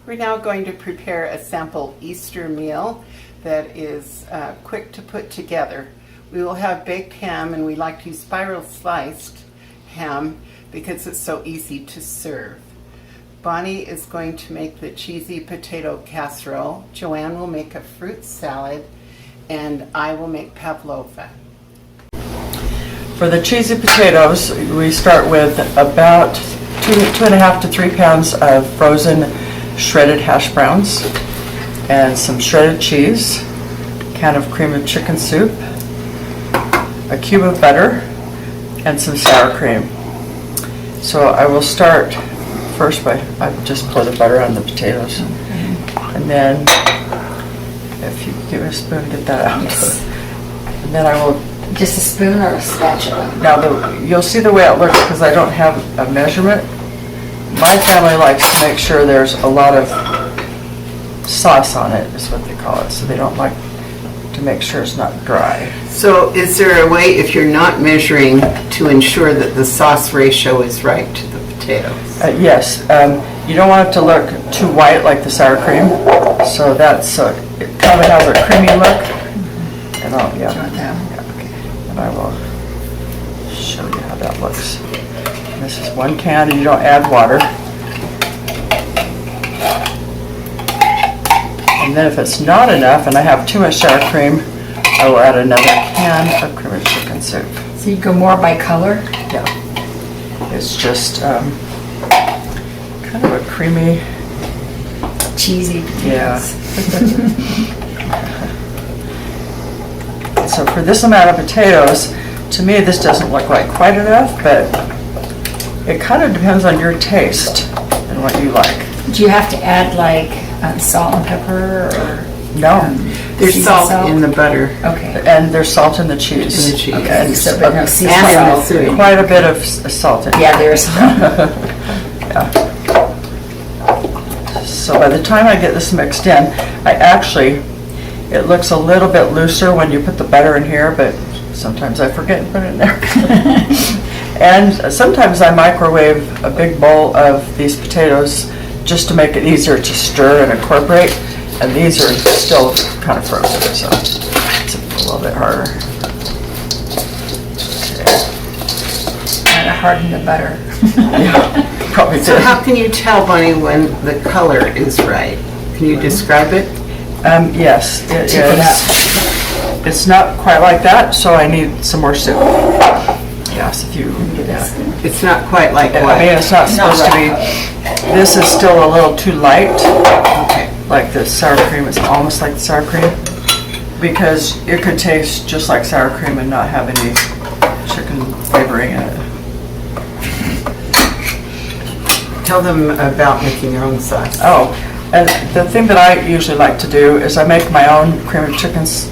We're now going to prepare a sample Easter meal that is quick to put together. We will have baked ham, and we like to use spiral sliced ham because it's so easy to serve. Bonnie is going to make the cheesy potato casserole. Joanne will make a fruit salad, and I will make pavlova. For the cheesy potatoes, we start with about 2.5 to 3 pounds of frozen shredded hash browns and some shredded cheese, a can of cream of chicken soup, a cube of butter, and some sour cream. So I will start first by, I just pour the butter on the potatoes. And then, if you give me a spoon, get that out. Yes. And then I will. Just a spoon or a spatula? Now, you'll see the way it looks because I don't have a measurement. My family likes to make sure there's a lot of sauce on it, is what they call it. So they don't like to make sure it's not dry. So is there a way, if you're not measuring, to ensure that the sauce ratio is right to the potatoes? Yes, you don't want it to look too white like the sour cream. So that's, it kind of has a creamy look. And I'll, and I will show you how that looks. And this is 1 can, and you don't add water. And then if it's not enough, and I have too much sour cream, I will add another can of cream of chicken soup. So you go more by color? Yeah. It's just kind of a creamy, Cheesy potatoes. So for this amount of potatoes, to me this doesn't look like quite enough, but it kind of depends on your taste and what you like. Do you have to add like salt and pepper or? No. There's salt in the butter. Okay. And there's salt in the cheese. In the cheese. Okay, And so but no sea and in the salt. soup. quite a bit of salt in it. Yeah, there's. Yeah. So by the time I get this mixed in, it looks a little bit looser when you put the butter in here, but sometimes I forget to put it in there. And sometimes I microwave a big bowl of these potatoes just to make it easier to stir and incorporate. And these are still kind of frozen, so it's a little bit harder. Kind of harden the butter. Yeah, probably did. So how can you tell, Bonnie, when the color is right? Can you describe it? Yes, it Tip it is. It's not quite like that, so I need some more soup. Yes, if you get that. It's not quite like I what? mean, it's not supposed to be, this is still a little too light, Okay. like the sour cream. It's almost like the sour cream, because it could taste just like sour cream and not have any chicken flavoring in it. Tell them about making your own sauce. Oh, and the thing that I usually like to do is I make my own cream of chicken cream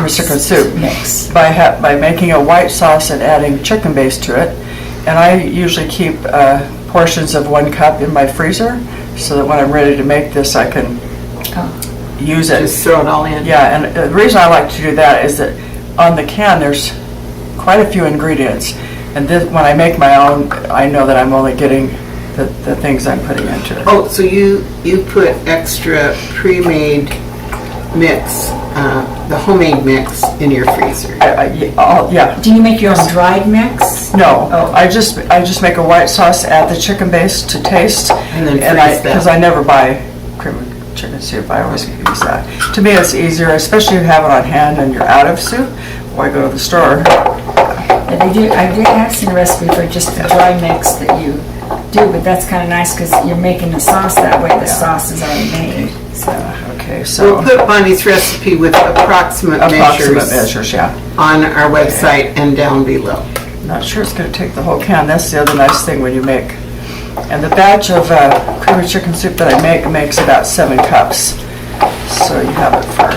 of chicken soup Mix. by making a white sauce and adding chicken base to it. And I usually keep portions of 1 cup in my freezer so that when I'm ready to make this, I can use it. Just throw it all in. Yeah, and the reason I like to do that is that on the can there's quite a few ingredients. And this, when I make my own, I know that I'm only getting the things I'm putting into it. Oh, so you put extra pre-made mix, the homemade mix in your freezer. Yeah. Do you make your own dried mix? No, Oh. I just make a white sauce, add the chicken base to taste, And then freeze that. because I never buy cream of chicken soup. I always use that. To me, it's easier, especially if you have it on hand and you're out of soup. Why go to the store? I did have seen a recipe for just a dry mix that you do, but that's kind of nice because you're making the sauce that way. The sauce is already made. So. Okay, so We'll put Bonnie's recipe with approximate measures, yeah. on our website and down below. Not sure it's going to take the whole can. That's the other nice thing when you make. And the batch of cream of chicken soup that I make makes about 7 cups. So you have it for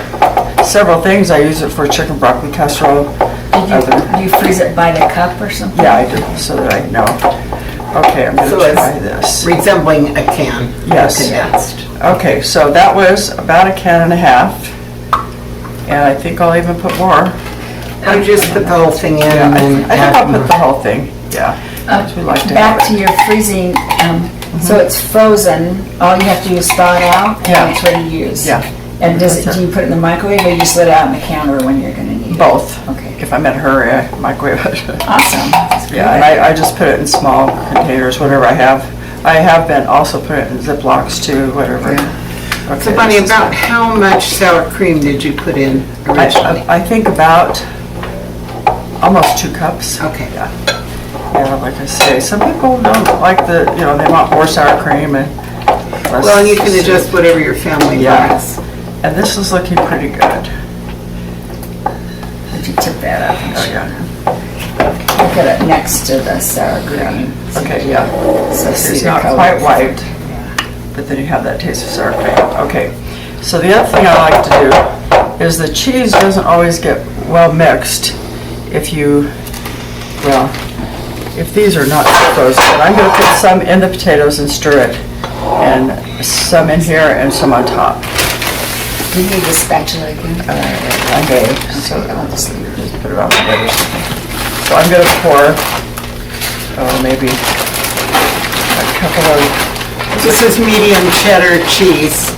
several things. I use it for chicken broccoli casserole. Do you freeze it by the cup or something? Yeah, I do, so that I know. Okay, I'm going to try this. Resembling a can. Yes. Condensed. Okay, so that was about 1.5 cans. And I think I'll even put more. Or just put the whole thing in Yeah, and then I think add I'll more. put the whole thing, yeah. We like to have Back it. to your freezing, So it's frozen, all you have to do is thaw it out, Yeah. and it's ready to use? Yeah. And do you put it in the microwave, or you just let it out on the counter when you're gonna need it? Both. Okay. If I'm in a hurry, I microwave it. Awesome. That's Yeah, and great. I just put it in small containers, whatever I have. I have been also put it in Ziplocs too, whatever. Okay, So Bonnie, this is about good. how much sour cream did you put in originally? I think about almost 2 cups. Okay. Yeah. Yeah, like I say, some people don't like they want more sour cream and less. Well, and you can adjust whatever your family Yeah. likes. And this is looking pretty good. Did you tip that up? Oh, yeah. Put it next to the sour cream. Okay, yeah. So see It's the not color. quite white, but then you have that taste of sour cream. Okay, so the other thing I like to do is the cheese doesn't always get well mixed if these are not frozen. But I'm going to put some in the potatoes and stir it, and some in here and some on top. Do you need the spatula again? Okay, so I'll just leave it. just put it on the lid or something. So I'm going to pour, maybe a couple of. This is medium cheddar cheese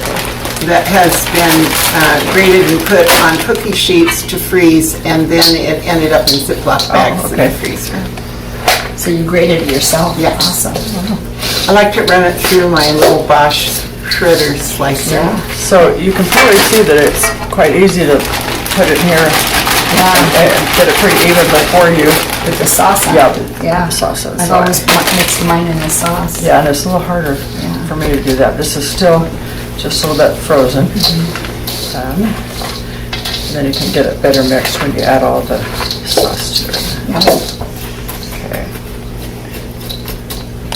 that has been grated and put on cookie sheets to freeze, and then it ended up in Ziploc bags in the okay. freezer. So you grated it yourself? Yeah. Awesome. I like to run it through my little Bosch shredder slicer. Yeah. So you can probably see that it's quite easy to put it in here and get it pretty even before you With the sauce on Yeah, it. Yeah. the sauce on the I've side. always mixed mine in the sauce. Yeah, and it's a little harder for me to do that. This is still just a little bit frozen. Then you can get it better mixed when you add all the sauce to it. Okay.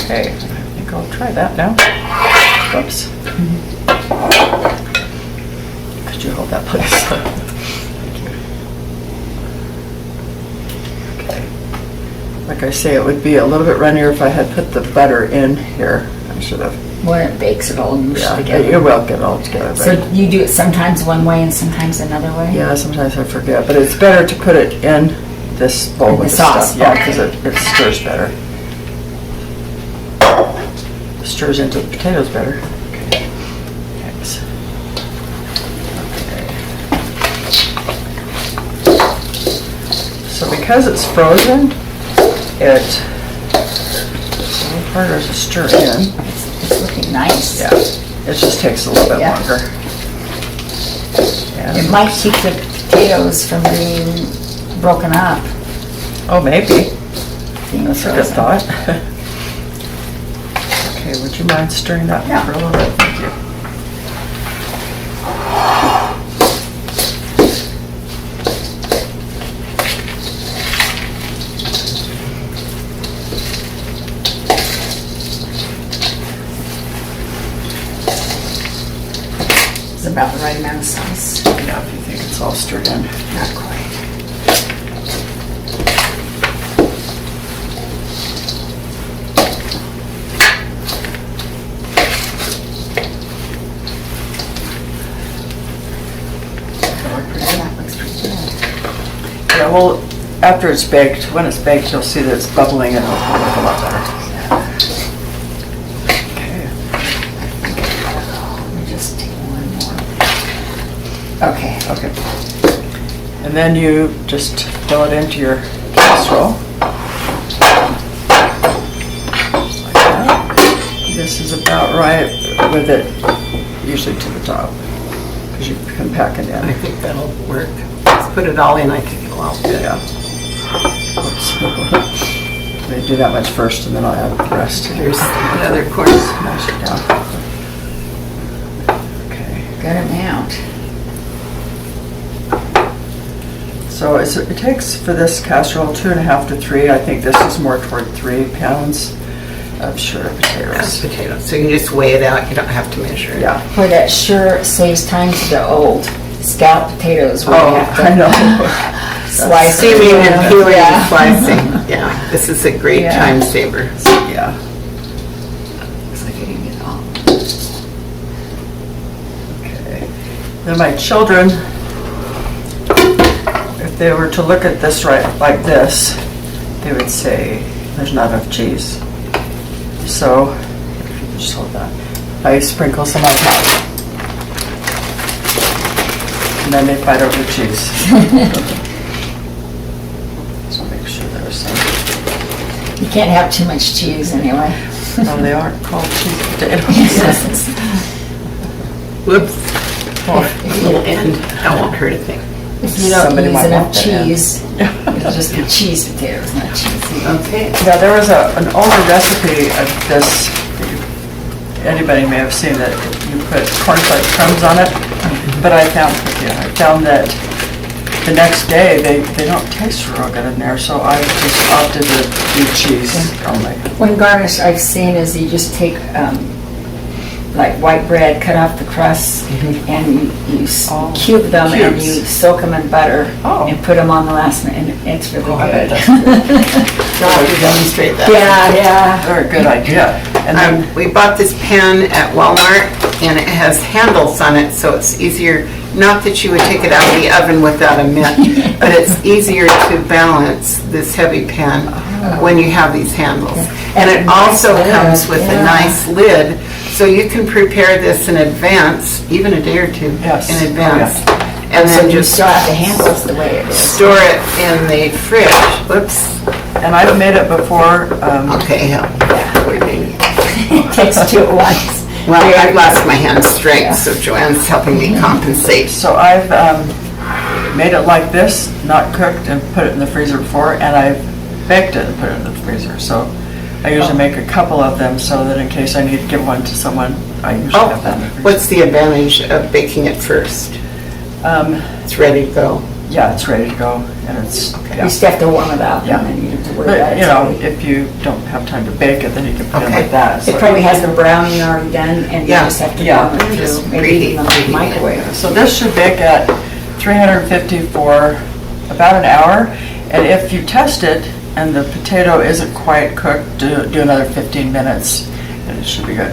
Okay, I think I'll try that now. Whoops. Could you hold that, please? Thank you. Okay. Like I say, it would be a little bit runnier if I had put the butter in here. I should have. When it bakes, it all moves Yeah, together. it will get all together. So But you do it sometimes one way and sometimes another way? yeah, sometimes I forget, but it's better to put it in this bowl In with the the sauce, stuff. Yeah, okay. because it stirs better. Stirs into the potatoes better. Okay. Thanks. Okay. So because it's frozen, it's a little harder to stir in. It's looking nice. Yeah, it just takes a little bit Yeah. longer. It And- might keep the potatoes from being broken up. Oh, maybe. being That's a good frozen. thought. Okay, would you mind stirring that Yeah. for a little bit? Thank you. It's about the right amount of sauce. Yeah, if you think it's all stirred in. Not quite. That looks pretty good. Yeah, well, after it's baked, when it's baked, you'll see that it's bubbling and it'll look a lot better. Okay. Let me just take one more. Okay. Okay. And then you just fill it into your casserole. Like that. This is about right with it usually to the top, because you can pack it I in. think that'll work. Just put it all in, I think it'll all fit. Yeah. Oops. They do that much first and then I'll add the rest. Here's another corner. Mash it down. Okay. Good amount. So it takes for this casserole 2.5 to 3. I think this is more toward 3 pounds of shredded That's potatoes. potatoes. So you can just weigh it out, you don't have to measure it. Yeah. Boy, that sure saves time to the old scalloped potatoes where Oh, you have to I know. slice it. Steaming and peeling Yeah. and slicing. Yeah, this is a great Yeah. time saver. Yeah. Looks like you're getting it all. Okay. Then my children, if they were to look at this right like this, they would say there's not enough cheese. So if you just hold that. I sprinkle some on top. And then they fight over the cheese. So make sure there's some. You can't have too much cheese anyway. No, they aren't called cheese potatoes. Whoops. And that won't hurt a thing. If you don't Somebody use might enough want that in. cheese, it'll just be cheese potatoes, not cheese. Okay. Yeah, there was an older recipe of this. Anybody may have seen that you put cornflake crumbs on it, but I found that the next day they don't taste real good in there, so I just opted to do cheese only. One garnish I've seen is you just take like white bread, cut off the crust, and you cube them and Cubes. you soak them in butter Oh. and put them on the last minute, and it's really good. I'll have to demonstrate that. Yeah. They're a good idea. And then, We bought this pan at Walmart, and it has handles on it, so it's easier, not that you would take it out of the oven without a mitt, but it's easier to balance this heavy pan when you have these handles. And it also comes with a nice lid, so you can prepare this in advance, even a day or two Yes. in advance. Oh, And So then you just still have the handles the way it is. store it in the fridge. Whoops. and I've made it before. Okay, yeah. We're doing it. It takes two at once. Well, I've lost my hand strength, so Joanne's helping me compensate. So I've made it like this, not cooked, and put it in the freezer before, and I've baked it and put it in the freezer. So I usually make a couple of them so that in case I need to give one to someone, I usually have that in the freezer. What's the advantage of baking it first? It's ready to go. Yeah, it's ready to go, and it's, You just have to warm it up, Yeah. and then you don't have to worry about but, it. you know, if you don't have time to bake it, then you can put it Okay. like that. It So- probably has the browning already done, and you Yeah. just have to Yeah. warm it Just through, maybe preheat even the microwave. So this should bake at 350 for about an hour, and if you test it and the potato isn't quite cooked, do another 15 minutes, and it should be good.